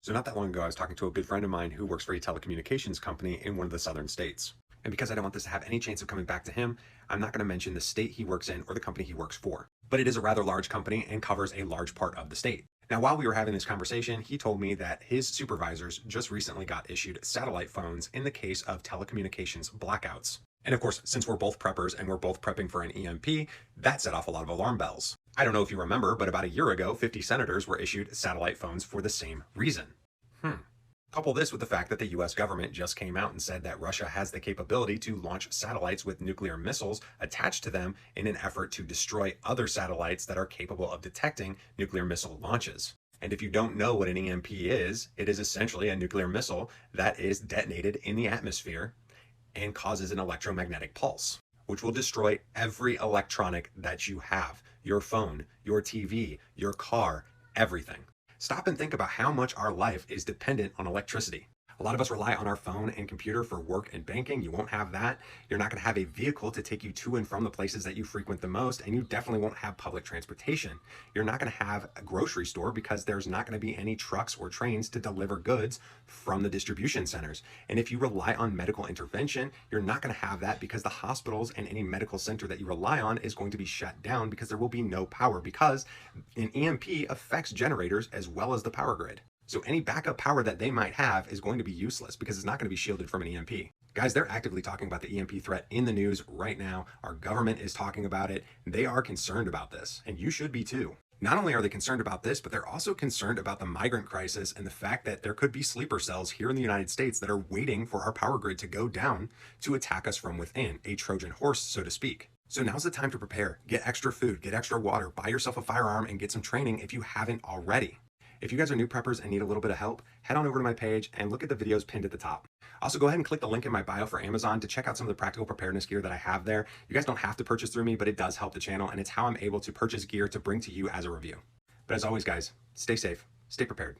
So not that long ago, I was talking to a good friend of mine who works for a telecommunications company in one of the southern states. And because I don't want this to have any chance of coming back to him, I'm not going to mention the state he works in or the company he works for. But it is a rather large company and covers a large part of the state. Now, while we were having this conversation, he told me that his supervisors just recently got issued satellite phones in the case of telecommunications blackouts. And of course, since we're both preppers and we're both prepping for an EMP, that set off a lot of alarm bells. I don't know if you remember, but about a year ago, 50 senators were issued satellite phones for the same reason. Couple this with the fact that the US government just came out and said that Russia has the capability to launch satellites with nuclear missiles attached to them in an effort to destroy other satellites that are capable of detecting nuclear missile launches. And if you don't know what an EMP is, it is essentially a nuclear missile that is detonated in the atmosphere and causes an electromagnetic pulse, which will destroy every electronic that you have, your phone, your TV, your car, everything. Stop and think about how much our life is dependent on electricity. A lot of us rely on our phone and computer for work and banking. You won't have that. You're not going to have a vehicle to take you to and from the places that you frequent the most, and you definitely won't have public transportation. You're not going to have a grocery store because there's not going to be any trucks or trains to deliver goods from the distribution centers. And if you rely on medical intervention, you're not going to have that because the hospitals and any medical center that you rely on is going to be shut down because there will be no power, because an EMP affects generators as well as the power grid. So any backup power that they might have is going to be useless because it's not going to be shielded from an EMP. Guys, they're actively talking about the EMP threat in the news right now. Our government is talking about it. They are concerned about this, and you should be too. Not only are they concerned about this, but they're also concerned about the migrant crisis and the fact that there could be sleeper cells here in the United States that are waiting for our power grid to go down to attack us from within, a Trojan horse, so to speak. So now's the time to prepare. Get extra food, get extra water, buy yourself a firearm, and get some training if you haven't already. If you guys are new preppers and need a little bit of help, head on over to my page and look at the videos pinned at the top. Also, go ahead and click the link in my bio for Amazon to check out some of the practical preparedness gear that I have there. You guys don't have to purchase through me, but it does help the channel, and it's how I'm able to purchase gear to bring to you as a review. But as always, guys, stay safe, stay prepared.